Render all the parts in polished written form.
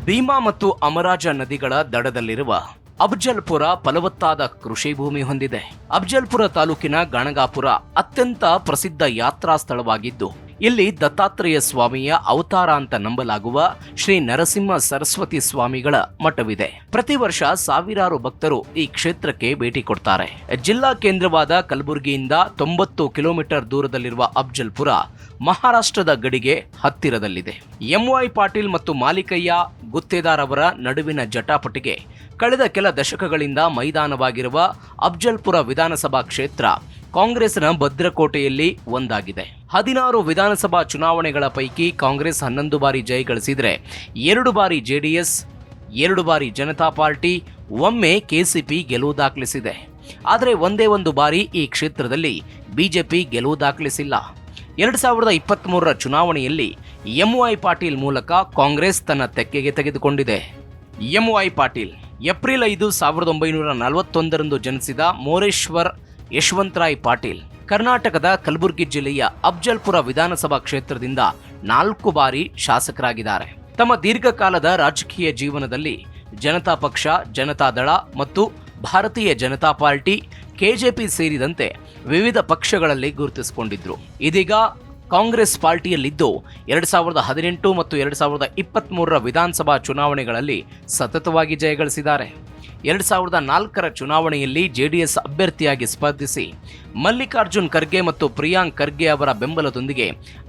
ಭೀಮಾ ಮತ್ತು ಅಮರಾಜ ನದಿಗಳ ದಡದಲ್ಲಿರುವ ಅಫಜಲ್ಪುರ ಫಲವತ್ತಾದ ಕೃಷಿ ಭೂಮಿ ಹೊಂದಿದೆ. ಅಫಜಲ್ಪುರ ತಾಲೂಕಿನ ಗಣಗಾಪುರ ಅತ್ಯಂತ ಪ್ರಸಿದ್ಧ ಯಾತ್ರಾ ಸ್ಥಳವಾಗಿದ್ದು, ಇಲ್ಲಿ ದತ್ತಾತ್ರೇಯ ಸ್ವಾಮಿಯ ಅವತಾರ ಅಂತ ನಂಬಲಾಗುವ ಶ್ರೀ ನರಸಿಂಹ ಸರಸ್ವತಿ ಸ್ವಾಮಿಗಳ ಮಠವಿದೆ. ಪ್ರತಿ ವರ್ಷ ಸಾವಿರಾರು ಭಕ್ತರು ಈ ಕ್ಷೇತ್ರಕ್ಕೆ ಭೇಟಿ ಕೊಡ್ತಾರೆ. ಜಿಲ್ಲಾ ಕೇಂದ್ರವಾದ ಕಲಬುರಗಿಯಿಂದ 90 ಕಿಲೋಮೀಟರ್ ದೂರದಲ್ಲಿರುವ ಅಫಜಲ್ಪುರ ಮಹಾರಾಷ್ಟ್ರದ ಗಡಿಗೆ ಹತ್ತಿರದಲ್ಲಿದೆ. ಎಂವೈ ಪಾಟೀಲ್ ಮತ್ತು ಮಾಲಿಕಯ್ಯ ಗುತ್ತೇದಾರ್ ಅವರ ನಡುವಿನ ಜಟಾಪಟಿಗೆ ಕಳೆದ ಕೆಲ ದಶಕಗಳಿಂದ ಮೈದಾನವಾಗಿರುವ ಅಫಜಲ್ಪುರ ವಿಧಾನಸಭಾ ಕ್ಷೇತ್ರ ಕಾಂಗ್ರೆಸ್ನ ಭದ್ರಕೋಟೆಯಲ್ಲಿ ಒಂದಾಗಿದೆ. 16 ವಿಧಾನಸಭಾ ಚುನಾವಣೆಗಳ ಪೈಕಿ ಕಾಂಗ್ರೆಸ್ 11 ಬಾರಿ ಜಯಗಳಿಸಿದರೆ 2 ಬಾರಿ ಜೆಡಿಎಸ್, 2 ಬಾರಿ ಜನತಾ ಪಾರ್ಟಿ, ಒಮ್ಮೆ ಕೆಸಿಪಿ ಗೆಲುವು ದಾಖಲಿಸಿದೆ. ಆದರೆ ಒಂದೇ ಒಂದು ಬಾರಿ ಈ ಕ್ಷೇತ್ರದಲ್ಲಿ ಬಿಜೆಪಿ ಗೆಲುವು ದಾಖಲಿಸಿಲ್ಲ. 2023ರ ಚುನಾವಣೆಯಲ್ಲಿ ಎಂವೈ ಪಾಟೀಲ್ ಮೂಲಕ ಕಾಂಗ್ರೆಸ್ ತನ್ನ ತೆಕ್ಕೆಗೆ ತೆಗೆದುಕೊಂಡಿದೆ. ಎಂವೈ ಪಾಟೀಲ್ ಏಪ್ರಿಲ್ 5, 1941ರಂದು ಜನಿಸಿದ ಮೋರೇಶ್ವರ್ ಯಶವಂತರಾಯ್ ಪಾಟೀಲ್ ಕರ್ನಾಟಕದ ಕಲಬುರಗಿ ಜಿಲ್ಲೆಯ ಅಫಜಲ್ಪುರ ವಿಧಾನಸಭಾ ಕ್ಷೇತ್ರದಿಂದ 4 ಬಾರಿ ಶಾಸಕರಾಗಿದ್ದಾರೆ. ತಮ್ಮ ದೀರ್ಘಕಾಲದ ರಾಜಕೀಯ ಜೀವನದಲ್ಲಿ ಜನತಾ ಪಕ್ಷ, ಜನತಾದಳ ಮತ್ತು ಭಾರತೀಯ ಜನತಾ ಪಾರ್ಟಿ, ಕೆಜೆಪಿ ಸೇರಿದಂತೆ ವಿವಿಧ ಪಕ್ಷಗಳಲ್ಲಿ ಗುರುತಿಸಿಕೊಂಡಿದ್ರು. ಇದೀಗ ಕಾಂಗ್ರೆಸ್ ಪಾರ್ಟಿಯಲ್ಲಿದ್ದು 2018 ಮತ್ತು 2023ರ ವಿಧಾನಸಭಾ ಚುನಾವಣೆಗಳಲ್ಲಿ ಸತತವಾಗಿ ಜಯಗಳಿಸಿದ್ದಾರೆ. 2004ರ ಚುನಾವಣೆಯಲ್ಲಿ ಜೆಡಿಎಸ್ ಅಭ್ಯರ್ಥಿಯಾಗಿ ಸ್ಪರ್ಧಿಸಿ ಮಲ್ಲಿಕಾರ್ಜುನ್ ಖರ್ಗೆ ಮತ್ತು ಪ್ರಿಯಾಂಕ್ ಖರ್ಗೆ ಅವರ ಬೆಂಬಲದೊಂದಿಗೆ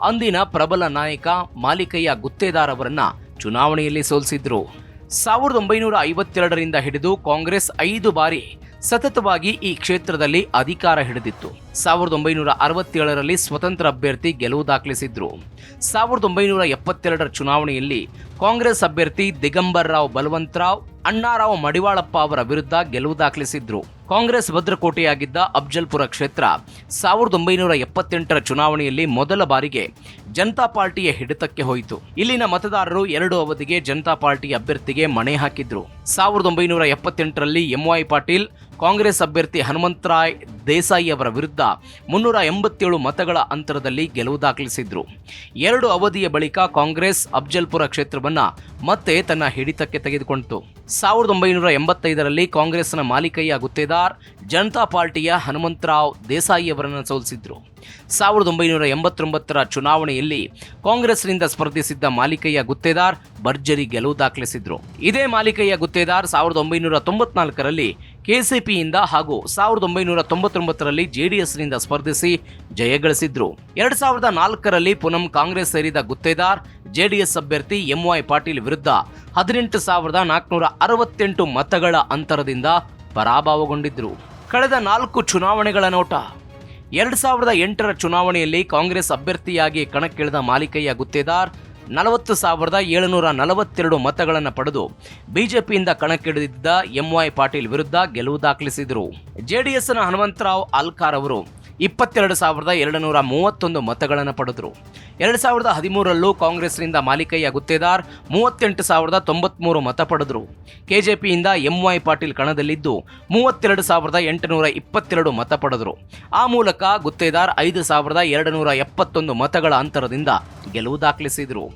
ಅಂದಿನ ಪ್ರಬಲ ನಾಯಕ ಮಾಲಿಕಯ್ಯ ಗುತ್ತೇದಾರ್ ಅವರನ್ನ ಚುನಾವಣೆಯಲ್ಲಿ ಸೋಲಿಸಿದ್ರು. 1952ರಿಂದ ಹಿಡಿದು ಕಾಂಗ್ರೆಸ್ 5 ಬಾರಿ ಸತತವಾಗಿ ಈ ಕ್ಷೇತ್ರದಲ್ಲಿ ಅಧಿಕಾರ ಹಿಡಿದಿತ್ತು. 1967ರಲ್ಲಿ ಸ್ವತಂತ್ರ ಅಭ್ಯರ್ಥಿ ಗೆಲುವು ದಾಖಲಿಸಿದ್ರು. 1972ರ ಚುನಾವಣೆಯಲ್ಲಿ ಕಾಂಗ್ರೆಸ್ ಅಭ್ಯರ್ಥಿ ದಿಗಂಬರ್ ರಾವ್ ಬಲವಂತರಾವ್ ಅಣ್ಣಾರಾವ್ ಮಡಿವಾಳಪ್ಪ ಅವರ ವಿರುದ್ಧ ಗೆಲುವು ದಾಖಲಿಸಿದ್ರು. ಕಾಂಗ್ರೆಸ್ ಭದ್ರಕೋಟೆಯಾಗಿದ್ದ ಅಫಜಲ್ಪುರ ಕ್ಷೇತ್ರ 1978ರ ಚುನಾವಣೆಯಲ್ಲಿ ಮೊದಲ ಬಾರಿಗೆ ಜನತಾ ಪಾರ್ಟಿಯ ಹಿಡಿತಕ್ಕೆ ಹೋಯಿತು. ಇಲ್ಲಿನ ಮತದಾರರು 2 ಅವಧಿಗೆ ಜನತಾ ಪಾರ್ಟಿ ಅಭ್ಯರ್ಥಿಗೆ ಮಣೆ ಹಾಕಿದ್ರು. 1978ರಲ್ಲಿ ಎಂವೈ ಪಾಟೀಲ್ ಕಾಂಗ್ರೆಸ್ ಅಭ್ಯರ್ಥಿ ಹನುಮಂತರಾಯ್ ದೇಸಾಯಿ ಅವರ ವಿರುದ್ಧ 387 ಮತಗಳ ಅಂತರದಲ್ಲಿ ಗೆಲುವು ದಾಖಲಿಸಿದ್ರು. 2 ಅವಧಿಯ ಬಳಿಕ ಕಾಂಗ್ರೆಸ್ ಅಫಜಲ್ಪುರ ಕ್ಷೇತ್ರವನ್ನ ಮತ್ತೆ ತನ್ನ ಹಿಡಿತಕ್ಕೆ ತೆಗೆದುಕೊಂಡಿತು. 1985ರಲ್ಲಿ ಕಾಂಗ್ರೆಸ್ನ ಮಾಲಿಕಯ್ಯ ಗುತ್ತೇದಾರ್ ಜನತಾ ಪಾರ್ಟಿಯ ಹನುಮಂತರಾವ್ ದೇಸಾಯಿ ಅವರನ್ನು ಸೋಲಿಸಿದ್ರು. 1989ರ ಚುನಾವಣೆಯಲ್ಲಿ ಕಾಂಗ್ರೆಸ್ನಿಂದ ಸ್ಪರ್ಧಿಸಿದ್ದ ಮಾಲಿಕಯ್ಯ ಗುತ್ತೇದಾರ್ ಭರ್ಜರಿ ಗೆಲುವು ದಾಖಲಿಸಿದ್ರು. ಇದೇ ಮಾಲಿಕಯ್ಯ ಗುತ್ತೇದಾರ್ 1994ರಲ್ಲಿ ಕೆಸಿಪಿಯಿಂದ ಹಾಗೂ 1999ರಲ್ಲಿ ಜೆಡಿಎಸ್ನಿಂದ ಸ್ಪರ್ಧಿಸಿ ಜಯಗಳಿಸಿದ್ರು. 2004ರಲ್ಲಿ ಪುನಃ ಕಾಂಗ್ರೆಸ್ ಸೇರಿದ ಗುತ್ತೇದಾರ್ ಜೆಡಿಎಸ್ ಅಭ್ಯರ್ಥಿ ಎಂವೈ ಪಾಟೀಲ್ ವಿರುದ್ಧ 18,468 ಮತಗಳ ಅಂತರದಿಂದ ಪರಾಭವಗೊಂಡಿದ್ರು. ಕಳೆದ 4 ಚುನಾವಣೆಗಳ ನೋಟ. 2008ರ ಚುನಾವಣೆಯಲ್ಲಿ ಕಾಂಗ್ರೆಸ್ ಅಭ್ಯರ್ಥಿಯಾಗಿ ಕಣಕ್ಕಿಳಿದ ಮಾಲಿಕಯ್ಯ ಗುತ್ತೇದಾರ್ 40,742 ಮತಗಳನ್ನು ಪಡೆದು ಬಿಜೆಪಿಯಿಂದ ಕಣಕ್ಕಿಳಿದಿದ್ದ ಎಂವೈ ಪಾಟೀಲ್ ವಿರುದ್ಧ ಗೆಲುವು ದಾಖಲಿಸಿದರು. ಜೆಡಿಎಸ್ನ ಹನುಮಂತರಾವ್ ಆಲ್ಕಾರ್ ಅವರು 22,231 ಮತಗಳನ್ನು ಪಡೆದರು. 2013ರಲ್ಲೂ ಕಾಂಗ್ರೆಸ್ನಿಂದ ಮಾಲಿಕಯ್ಯ ಗುತ್ತೇದಾರ್ 38,093 ಮತ ಪಡೆದರು. ಕೆಜೆಪಿಯಿಂದ ಎಂವೈ ಪಾಟೀಲ್ ಕಣದಲ್ಲಿದ್ದು 32,822 ಮತ ಪಡೆದರು. ಆ ಮೂಲಕ ಗುತ್ತೇದಾರ್ 5,271 ಮತಗಳ ಅಂತರದಿಂದ ಗೆಲುವು ದಾಖಲಿಸಿದರು.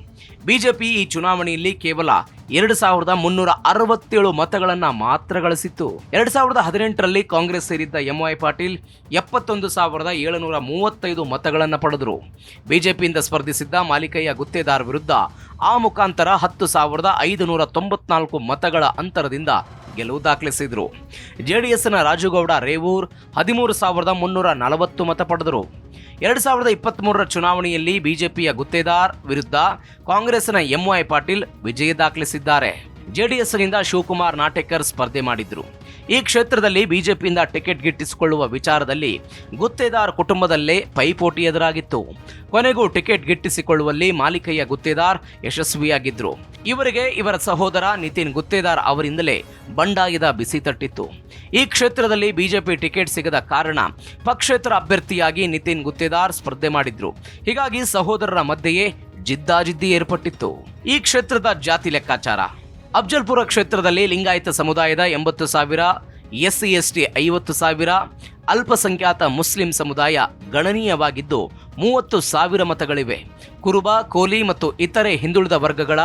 ಬಿಜೆಪಿ ಈ ಚುನಾವಣೆಯಲ್ಲಿ ಕೇವಲ 2,367 ಮತಗಳನ್ನು ಮಾತ್ರ ಗಳಿಸಿತ್ತು. 2018ರಲ್ಲಿ ಕಾಂಗ್ರೆಸ್ ಸೇರಿದ್ದ ಎಂವೈ ಪಾಟೀಲ್ 71,735 ಮತಗಳನ್ನು ಪಡೆದರು. ಬಿಜೆಪಿಯಿಂದ ಸ್ಪರ್ಧಿಸಿದ್ದ ಮಾಲಿಕಯ್ಯ ಗುತ್ತೇದಾರ್ ವಿರುದ್ಧ ಆ ಮುಖಾಂತರ 10,594 ಮತಗಳ ಅಂತರದಿಂದ ಗೆಲುವು ದಾಖಲಿಸಿದರು. ಜೆಡಿಎಸ್ನ ರಾಜುಗೌಡ ರೇವೂರ್ 13,340 ಮತ ಪಡೆದರು. 2023ರ ಚುನಾವಣೆಯಲ್ಲಿ ಬಿಜೆಪಿಯ ಗುತ್ತೇದಾರ್ ವಿರುದ್ಧ ಕಾಂಗ್ರೆಸ್ನ ಎಂವೈ ಪಾಟೀಲ್ ವಿಜಯ ದಾಖಲಿಸಿದ್ದಾರೆ. ಜೆಡಿಎಸ್ನಿಂದ ಶಿವಕುಮಾರ್ ನಾಟೇಕರ್ ಸ್ಪರ್ಧೆ ಮಾಡಿದ್ರು. ಈ ಕ್ಷೇತ್ರದಲ್ಲಿ ಬಿಜೆಪಿಯಿಂದ ಟಿಕೆಟ್ ಗಿಟ್ಟಿಸಿಕೊಳ್ಳುವ ವಿಚಾರದಲ್ಲಿ ಗುತ್ತೇದಾರ್ ಕುಟುಂಬದಲ್ಲೇ ಪೈಪೋಟಿ ಎದುರಾಗಿತ್ತು. ಕೊನೆಗೂ ಟಿಕೆಟ್ ಗಿಟ್ಟಿಸಿಕೊಳ್ಳುವಲ್ಲಿ ಮಾಲಿಕಯ್ಯ ಗುತ್ತೇದಾರ್ ಯಶಸ್ವಿಯಾಗಿದ್ರು. ಇವರಿಗೆ ಇವರ ಸಹೋದರ ನಿತಿನ್ ಗುತ್ತೇದಾರ್ ಅವರಿಂದಲೇ ಬಂಡಾಯದ ಬಿಸಿ ತಟ್ಟಿತ್ತು. ಈ ಕ್ಷೇತ್ರದಲ್ಲಿ ಬಿಜೆಪಿ ಟಿಕೆಟ್ ಸಿಗದ ಕಾರಣ ಪಕ್ಷೇತರ ಅಭ್ಯರ್ಥಿಯಾಗಿ ನಿತಿನ್ ಗುತ್ತೇದಾರ್ ಸ್ಪರ್ಧೆ ಮಾಡಿದ್ರು. ಹೀಗಾಗಿ ಸಹೋದರರ ಮಧ್ಯೆಯೇ ಜಿದ್ದಾಜಿದ್ದಿ ಏರ್ಪಟ್ಟಿತ್ತು. ಈ ಕ್ಷೇತ್ರದ ಜಾತಿ ಲೆಕ್ಕಾಚಾರ. ಅಫಜಲ್ಪುರ ಕ್ಷೇತ್ರದಲ್ಲಿ ಲಿಂಗಾಯತ ಸಮುದಾಯದ 80,000, ಎಸ್ಸಿ ಎಸ್ಟಿ 50,000, ಅಲ್ಪಸಂಖ್ಯಾತ ಮುಸ್ಲಿಂ ಸಮುದಾಯ ಗಣನೀಯವಾಗಿದ್ದು 30,000 ಮತಗಳಿವೆ. ಕುರುಬ, ಕೋಲಿ ಮತ್ತು ಇತರೆ ಹಿಂದುಳಿದ ವರ್ಗಗಳ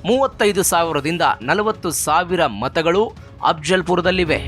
35,000ದಿಂದ 40,000 ಮತಗಳು ಅಫ್ಜಲ್ಪುರದಲ್ಲಿವೆ.